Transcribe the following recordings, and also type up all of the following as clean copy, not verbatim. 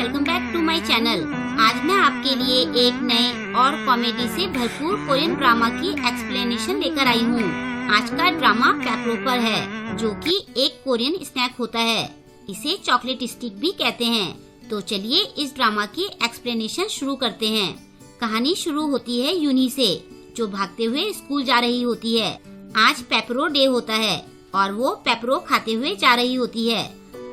Welcome back to my channel. आज मैं आपके लिए एक नए और कॉमेडी से भरपूर कोरियन ड्रामा की एक्सप्लेनेशन लेकर आई हूँ। आज का ड्रामा पेपरो पर है, जो कि एक कोरियन स्नैक होता है। इसे चॉकलेट स्टिक भी कहते हैं। तो चलिए इस ड्रामा की एक्सप्लेनेशन शुरू करते हैं। कहानी शुरू होती है यूनी से, जो भागते हुए स्कूल जा रही होती है। आज पेपरो डे होता है और वो पेपरो खाते हुए जा रही होती है।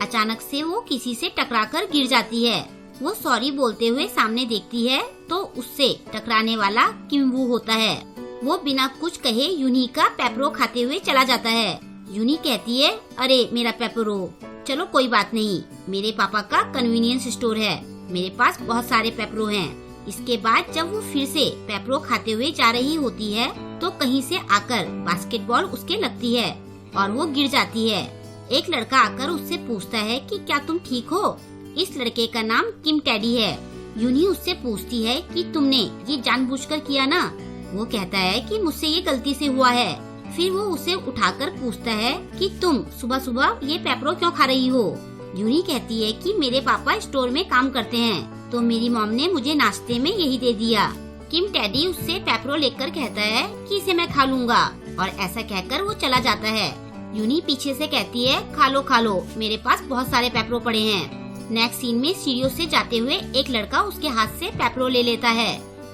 अचानक से वो किसी से टकराकर गिर जाती है। वो सॉरी बोलते हुए सामने देखती है तो उससे टकराने वाला किमवू होता है। वो बिना कुछ कहे यूनी का पेपरो खाते हुए चला जाता है। यूनी कहती है, अरे मेरा पेपरो, चलो कोई बात नहीं, मेरे पापा का कन्वीनियंस स्टोर है, मेरे पास बहुत सारे पेपरो हैं। इसके बाद जब वो फिर से पेपरो खाते हुए जा रही होती है तो कहीं से आकर बास्केटबॉल उसके लगती है और वो गिर जाती है। एक लड़का आकर उससे पूछता है कि क्या तुम ठीक हो? इस लड़के का नाम किम टेडी है। यूनी उससे पूछती है कि तुमने ये जानबूझकर किया ना? वो कहता है कि मुझसे ये गलती से हुआ है। फिर वो उसे उठाकर पूछता है कि तुम सुबह सुबह ये पेपरो क्यों खा रही हो? यूनी कहती है कि मेरे पापा स्टोर में काम करते हैं तो मेरी मॉम ने मुझे नाश्ते में यही दे दिया। किम टेडी उससे पेपरो लेकर कहता है कि इसे मैं खा लूँगा और ऐसा कहकर वो चला जाता है। यूनी पीछे से कहती है, खा लो, मेरे पास बहुत सारे पेपरो पड़े हैं। नेक्स्ट सीन में सीढ़ियों से जाते हुए एक लड़का उसके हाथ से पेपरो ले लेता है।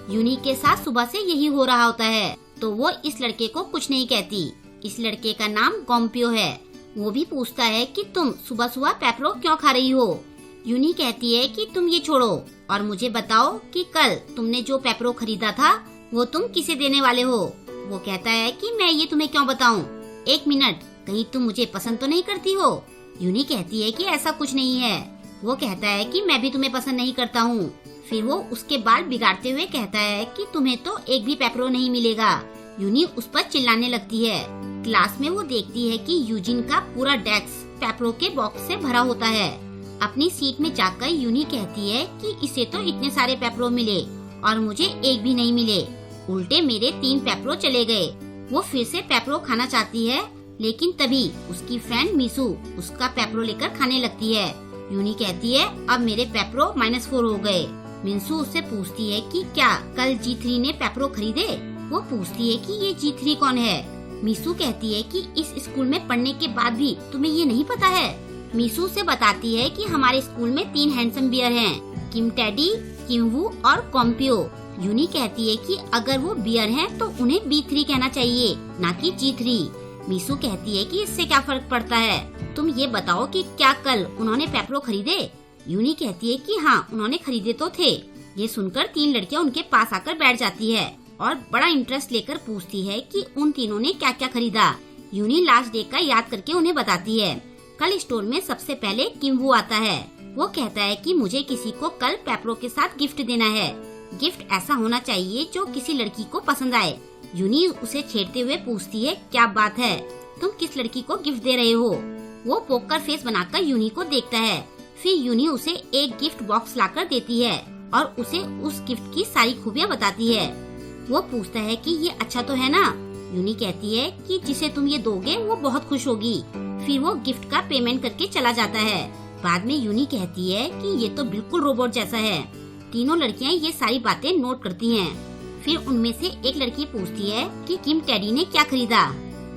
यूनी के साथ सुबह से यही हो रहा होता है तो वो इस लड़के को कुछ नहीं कहती। इस लड़के का नाम गोम्प्यो है। वो भी पूछता है कि तुम सुबह सुबह पेपरो क्यों खा रही हो? यूनी कहती है कि तुम ये छोड़ो और मुझे बताओ कि कल तुमने जो पेपरो खरीदा था वो तुम किसे देने वाले हो? वो कहता है कि मैं ये तुम्हें क्यों बताऊं? एक मिनट, कहीं तुम मुझे पसंद तो नहीं करती हो? यूनी कहती है कि ऐसा कुछ नहीं है। वो कहता है कि मैं भी तुम्हें पसंद नहीं करता हूँ। फिर वो उसके बाल बिगाड़ते हुए कहता है कि तुम्हें तो एक भी पेपरो नहीं मिलेगा। यूनी उस पर चिल्लाने लगती है। क्लास में वो देखती है कि यूजिन का पूरा डेस्क पेपरो के बॉक्स से भरा होता है। अपनी सीट में जाकर यूनी कहती है कि इसे तो इतने सारे पेपरो मिले और मुझे एक भी नहीं मिले, उल्टे मेरे 3 पेपरो चले गए। वो फिर से पेपरो खाना चाहती है, लेकिन तभी उसकी फ्रेंड मिसू उसका पेपरो लेकर खाने लगती है। यूनी कहती है, अब मेरे पेपरो -4 हो गए। मिसू उससे पूछती है कि क्या कल G3 ने पेपरो खरीदे? वो पूछती है कि ये G3 कौन है? मिसू कहती है कि इस स्कूल में पढ़ने के बाद भी तुम्हें ये नहीं पता है? मिसू से बताती है कि हमारे स्कूल में 3 हैंडसम बियर हैं, किम टेडी, किमवू और गोम्प्यो। यूनी कहती है कि अगर वो बियर हैं तो उन्हें B3 कहना चाहिए, ना कि G3। मिसू कहती है कि इससे क्या फर्क पड़ता है, तुम ये बताओ कि क्या कल उन्होंने पेपरो खरीदे? यूनी कहती है कि हाँ, उन्होंने खरीदे तो थे। ये सुनकर 3 लड़कियां उनके पास आकर बैठ जाती है और बड़ा इंटरेस्ट लेकर पूछती है कि उन तीनों ने क्या क्या खरीदा। यूनी लास्ट डे का याद करके उन्हें बताती है। कल स्टोर में सबसे पहले किमवू आता है। वो कहता है कि मुझे किसी को कल पेपरो के साथ गिफ्ट देना है। गिफ्ट ऐसा होना चाहिए जो किसी लड़की को पसंद आए। यूनी उसे छेड़ते हुए पूछती है, क्या बात है, तुम किस लड़की को गिफ्ट दे रहे हो? वो पोकर फेस बनाकर यूनी को देखता है। फिर यूनी उसे एक गिफ्ट बॉक्स लाकर देती है और उसे उस गिफ्ट की सारी खूबियाँ बताती है। वो पूछता है कि ये अच्छा तो है ना? यूनी कहती है कि जिसे तुम ये दोगे वो बहुत खुश होगी। फिर वो गिफ्ट का पेमेंट करके चला जाता है। बाद में यूनी कहती है कि ये तो बिल्कुल रोबोट जैसा है। तीनों लड़कियाँ ये सारी बातें नोट करती हैं। फिर उनमें से एक लड़की पूछती है कि किम टेडी ने क्या खरीदा।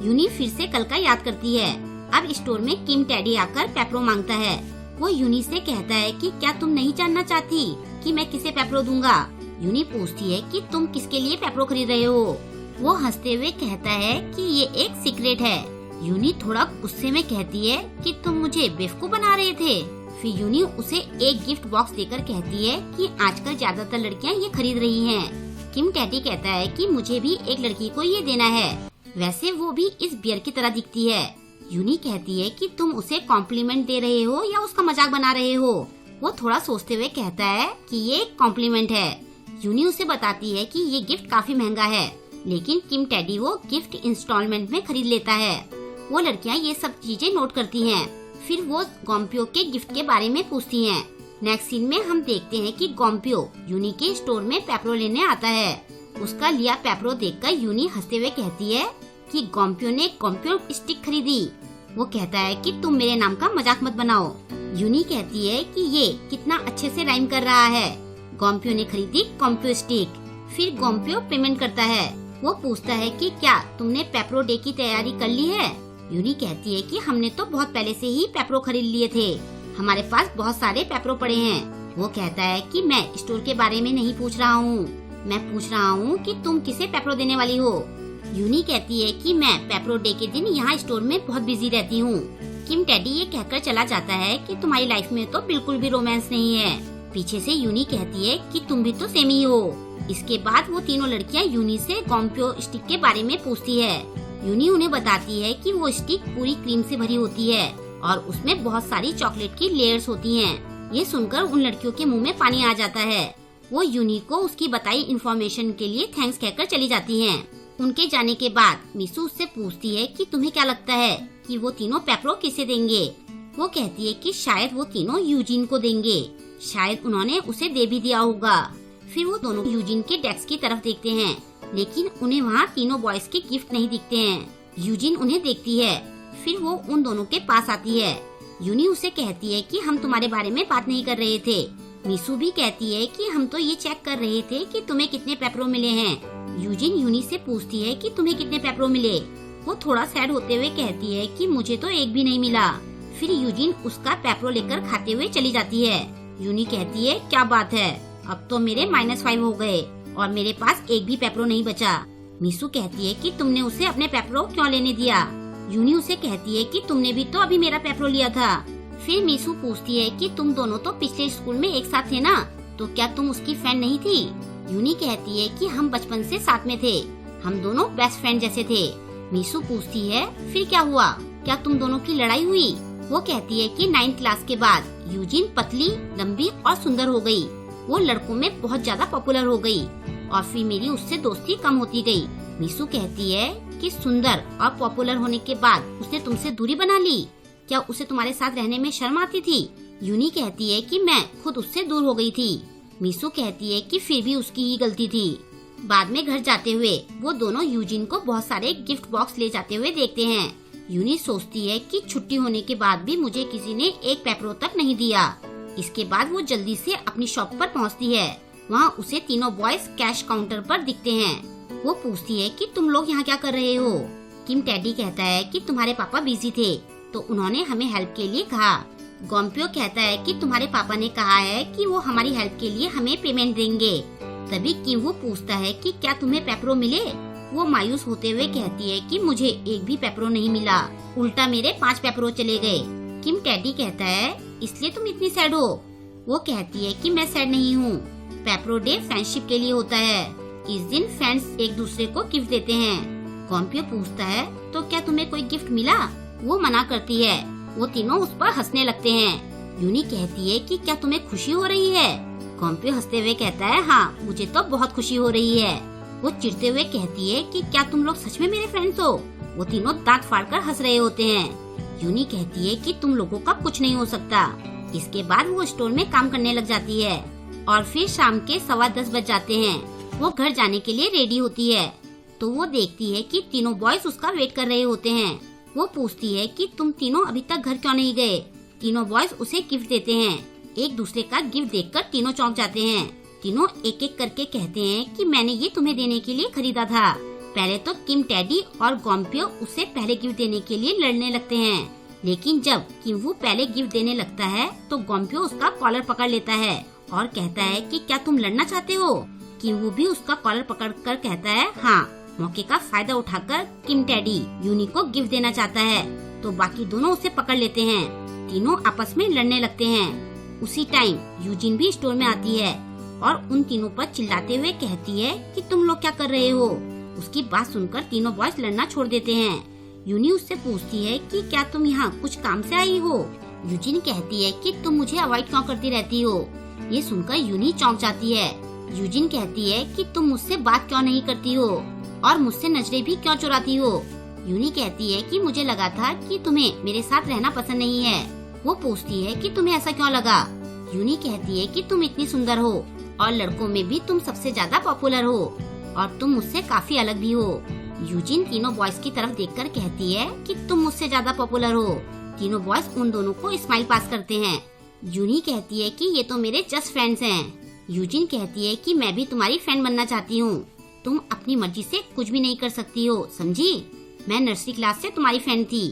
यूनी फिर से कल का याद करती है। अब स्टोर में किम टेडी आकर पेपरो मांगता है। वो यूनी से कहता है कि क्या तुम नहीं जानना चाहती कि मैं किसे पेपरो दूंगा? यूनी पूछती है कि तुम किसके लिए पेपरो खरीद रहे हो? वो हंसते हुए कहता है कि ये एक सीक्रेट है। यूनी थोड़ा गुस्से में कहती है कि तुम मुझे बेवकूफ बना रहे थे। फिर यूनी उसे एक गिफ्ट बॉक्स देकर कहती है कि आजकल ज्यादातर लड़कियां ये खरीद रही हैं। किम टेडी कहता है कि मुझे भी एक लड़की को ये देना है, वैसे वो भी इस बियर की तरह दिखती है। यूनी कहती है कि तुम उसे कॉम्प्लीमेंट दे रहे हो या उसका मजाक बना रहे हो? वो थोड़ा सोचते हुए कहता है कि ये एक कॉम्प्लीमेंट है। यूनी उसे बताती है कि ये गिफ्ट काफी महंगा है, लेकिन किम टेडी वो गिफ्ट इंस्टॉलमेंट में खरीद लेता है। वो लड़कियाँ ये सब चीजें नोट करती हैं। फिर वो गोम्प्यो के गिफ्ट के बारे में पूछती हैं। नेक्स्ट सीन में हम देखते हैं कि गोम्प्यो यूनी के स्टोर में पेपरो लेने आता है। उसका लिया पेपरो देखकर यूनी हंसते हुए कहती है कि गोम्प्यो ने गोम्प्यो स्टिक खरीदी। वो कहता है कि तुम मेरे नाम का मजाक मत बनाओ। यूनी कहती है कि ये कितना अच्छे से राइम कर रहा है। गोम्पियो ने खरीदी कॉम्पियो स्टिक। फिर गोम्पियो पेमेंट करता है। वो पूछता है कि क्या तुमने पेप्रो डे की तैयारी कर ली है। यूनी कहती है कि हमने तो बहुत पहले से ही पेप्रो खरीद लिए थे, हमारे पास बहुत सारे पेप्रो पड़े हैं। वो कहता है कि मैं स्टोर के बारे में नहीं पूछ रहा हूँ, मैं पूछ रहा हूँ कि तुम किसे पेप्रो देने वाली हो। यूनी कहती है कि मैं पेप्रो डे के दिन यहाँ स्टोर में बहुत बिजी रहती हूँ। किम टेडी ये कहकर चला जाता है कि तुम्हारी लाइफ में तो बिल्कुल भी रोमांस नहीं है। पीछे से यूनी कहती है कि तुम भी तो सेम ही हो। इसके बाद वो तीनों लड़कियाँ यूनी से गोम्पियो स्टिक के बारे में पूछती है। यूनी उन्हें बताती है कि वो स्टिक पूरी क्रीम से भरी होती है और उसमें बहुत सारी चॉकलेट की लेयर्स होती हैं। ये सुनकर उन लड़कियों के मुंह में पानी आ जाता है। वो यूनी को उसकी बताई इन्फॉर्मेशन के लिए थैंक्स कहकर चली जाती हैं। उनके जाने के बाद मिसू उससे पूछती है कि तुम्हें क्या लगता है कि वो तीनों पेप्रो किसे देंगे। वो कहती है कि शायद वो तीनों यूजिन को देंगे, शायद उन्होंने उसे दे भी दिया होगा। फिर वो दोनों यूजिन के डेस्क की तरफ देखते हैं, लेकिन उन्हें वहाँ तीनों बॉयज के गिफ्ट नहीं दिखते हैं। यूजिन उन्हें देखती है, फिर वो उन दोनों के पास आती है। यूनी उसे कहती है कि हम तुम्हारे बारे में बात नहीं कर रहे थे। मिसू भी कहती है कि हम तो ये चेक कर रहे थे कि तुम्हें कितने पेप्रो मिले हैं। यूजिन यूनी से पूछती है कि तुम्हें कितने पेप्रो मिले। वो थोड़ा सैड होते हुए कहती है कि मुझे तो एक भी नहीं मिला। फिर यूजिन उसका पेप्रो लेकर खाते हुए चली जाती है। यूनी कहती है क्या बात है, अब तो मेरे -5 हो गए और मेरे पास एक भी पेप्रो नहीं बचा। मिसू कहती है कि तुमने उसे अपने पेप्रो क्यों लेने दिया। यूनी उसे कहती है कि तुमने भी तो अभी मेरा पेप्रो लिया था। फिर मिसू पूछती है कि तुम दोनों तो पिछले स्कूल में एक साथ थे ना, तो क्या तुम उसकी फ्रेंड नहीं थी। यूनी कहती है कि हम बचपन से साथ में थे, हम दोनों बेस्ट फ्रेंड जैसे थे। मिसू पूछती है फिर क्या हुआ, क्या तुम दोनों की लड़ाई हुई। वो कहती है कि 9th क्लास के बाद यूजिन पतली, लंबी और सुंदर हो गई। वो लड़कों में बहुत ज्यादा पॉपुलर हो गई और फिर मेरी उससे दोस्ती कम होती गई। मिसू कहती है कि सुंदर और पॉपुलर होने के बाद उसने तुमसे दूरी बना ली, क्या उसे तुम्हारे साथ रहने में शर्म आती थी। यूनी कहती है कि मैं खुद उससे दूर हो गई थी। मिसू कहती है कि फिर भी उसकी ही गलती थी। बाद में घर जाते हुए वो दोनों यूजिन को बहुत सारे गिफ्ट बॉक्स ले जाते हुए देखते हैं। यूनी सोचती है कि छुट्टी होने के बाद भी मुझे किसी ने एक पेप्रो तक नहीं दिया। इसके बाद वो जल्दी से अपनी शॉप पर पहुंचती है। वहाँ उसे तीनों बॉयज कैश काउंटर पर दिखते हैं। वो पूछती है कि तुम लोग यहाँ क्या कर रहे हो। किम टेडी कहता है कि तुम्हारे पापा बिजी थे तो उन्होंने हमें हेल्प के लिए कहा। गोम्पियो कहता है कि तुम्हारे पापा ने कहा है कि वो हमारी हेल्प के लिए हमें पेमेंट देंगे। तभी किम वो पूछता है कि क्या तुम्हें पेप्रो मिले। वो मायूस होते हुए कहती है कि मुझे एक भी पेप्रो नहीं मिला, उल्टा मेरे 5 पेप्रो चले गए। किम टेडी कहता है इसलिए तुम इतनी सैड हो। वो कहती है कि मैं सैड नहीं हूँ, पेप्रो डे फ्रेंडशिप के लिए होता है। इस दिन फ्रेंड्स एक दूसरे को गिफ्ट देते हैं। गोम्पियो पूछता है तो क्या तुम्हें कोई गिफ्ट मिला। वो मना करती है। वो तीनों उस पर हंसने लगते हैं। यूनी कहती है कि क्या तुम्हें खुशी हो रही है। गोम्पियो हंसते हुए कहता है हाँ, मुझे तो बहुत खुशी हो रही है। वो चिढ़ते हुए कहती है कि क्या तुम लोग सच में मेरे फ्रेंड्स हो। वो तीनों दांत फाड़कर हंस रहे होते हैं। यूनी कहती है कि तुम लोगों का कुछ नहीं हो सकता। इसके बाद वो स्टोर में काम करने लग जाती है और फिर शाम के 10:15 बज जाते हैं। वो घर जाने के लिए रेडी होती है तो वो देखती है कि तीनों बॉयज उसका वेट कर रहे होते हैं। वो पूछती है कि तुम तीनों अभी तक घर क्यों नहीं गए। तीनों बॉयज उसे गिफ्ट देते हैं। एक दूसरे का गिफ्ट देखकर तीनों चौंक जाते हैं। तीनों एक एक करके कहते हैं कि मैंने ये तुम्हें देने के लिए खरीदा था। पहले तो किम टेडी और गोम्पियो उसे पहले गिफ्ट देने के लिए लड़ने लगते हैं, लेकिन जब किमवू पहले गिफ्ट देने लगता है तो गोम्पियो उसका कॉलर पकड़ लेता है और कहता है कि क्या तुम लड़ना चाहते हो। किमवू भी उसका कॉलर पकड़कर कहता है हाँ। मौके का फायदा उठाकर किम टेडी यूनी को गिफ्ट देना चाहता है तो बाकी दोनों उसे पकड़ लेते हैं। तीनों आपस में लड़ने लगते हैं। उसी टाइम यूजिन भी स्टोर में आती है और उन तीनों पर चिल्लाते हुए कहती है कि तुम लोग क्या कर रहे हो। उसकी बात सुनकर तीनों बॉयज लड़ना छोड़ देते हैं। यूनी उससे पूछती है कि क्या तुम यहाँ कुछ काम से आई हो। यूजिन कहती है कि तुम मुझे अवॉइड क्यों करती रहती हो। ये सुनकर यूनी चौंक जाती है। यूजिन कहती है कि तुम मुझसे बात क्यों नहीं करती हो और मुझसे नजरें भी क्यों चुराती हो। यूनी कहती है कि मुझे लगा था कि तुम्हें मेरे साथ रहना पसंद नहीं है। वो पूछती है कि तुम्हें ऐसा क्यों लगा। यूनी कहती है कि तुम इतनी सुंदर हो और लड़कों में भी तुम सबसे ज्यादा पॉपुलर हो और तुम मुझसे काफी अलग भी हो। यूजिन तीनों बॉयज की तरफ देखकर कहती है कि तुम मुझसे ज्यादा पॉपुलर हो। तीनों बॉयज उन दोनों को स्माइल पास करते हैं। यूनी कहती है कि ये तो मेरे जस्ट फ्रेंड्स हैं। यूजिन कहती है कि मैं भी तुम्हारी फ्रेंड बनना चाहती हूँ। तुम अपनी मर्जी से कुछ भी नहीं कर सकती हो, समझी? मैं नर्सरी क्लास से तुम्हारी फ्रेंड थी।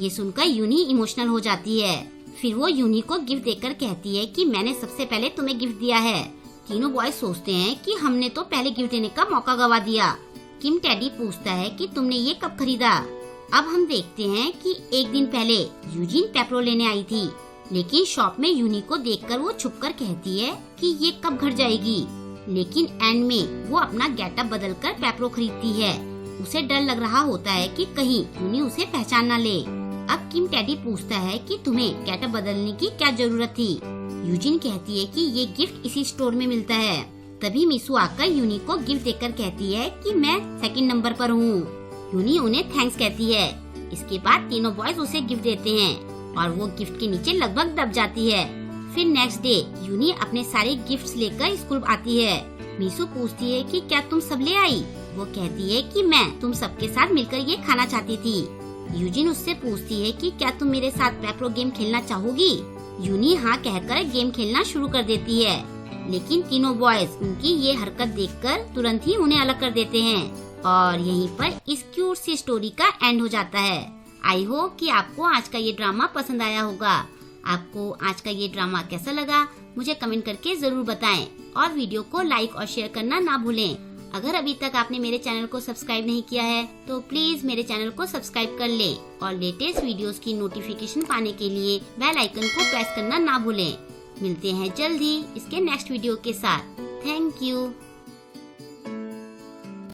ये सुनकर यूनी इमोशनल हो जाती है। फिर वो यूनी को गिफ्ट देकर कहती है कि मैंने सबसे पहले तुम्हें गिफ्ट दिया है। तीनों बॉयज सोचते हैं कि हमने तो पहले गिफ्ट देने का मौका गवा दिया। किम टेडी पूछता है कि तुमने ये कब खरीदा? अब हम देखते हैं कि एक दिन पहले यूजिन पेप्रो लेने आई थी, लेकिन शॉप में यूनी को देखकर वो छुपकर कहती है कि ये कब घर जाएगी। लेकिन एंड में वो अपना गेटअप बदलकर पेप्रो खरीदती है। उसे डर लग रहा होता है कि कहीं यूनी उसे पहचान न ले। अब किम टेडी पूछता है कि तुम्हें गेटअप बदलने की क्या जरूरत थी? यूजिन कहती है कि ये गिफ्ट इसी स्टोर में मिलता है। तभी मिसू आकर यूनी को गिफ्ट देकर कहती है कि मैं सेकंड नंबर पर हूँ। यूनी उन्हें थैंक्स कहती है। इसके बाद तीनों बॉयज उसे गिफ्ट देते हैं और वो गिफ्ट के नीचे लगभग दब जाती है। फिर नेक्स्ट डे यूनी अपने सारे गिफ्ट्स लेकर स्कूल आती है। मिसू पूछती है कि क्या तुम सब ले आई? वो कहती है कि मैं तुम सबके साथ मिलकर ये खाना चाहती थी। यूजिन उससे पूछती है कि क्या तुम मेरे साथ पेप्रो गेम खेलना चाहोगी? यूनी हाँ कहकर गेम खेलना शुरू कर देती है, लेकिन तीनों बॉयज उनकी ये हरकत देखकर तुरंत ही उन्हें अलग कर देते हैं और यहीं पर इस क्यूट सी स्टोरी का एंड हो जाता है। आई होप कि आपको आज का ये ड्रामा पसंद आया होगा। आपको आज का ये ड्रामा कैसा लगा मुझे कमेंट करके जरूर बताएं और वीडियो को लाइक और शेयर करना ना भूलें। अगर अभी तक आपने मेरे चैनल को सब्सक्राइब नहीं किया है तो प्लीज मेरे चैनल को सब्सक्राइब कर लें और लेटेस्ट वीडियोस की नोटिफिकेशन पाने के लिए बेल आइकन को प्रेस करना ना भूलें। मिलते हैं जल्दी इसके नेक्स्ट वीडियो के साथ। Thank you.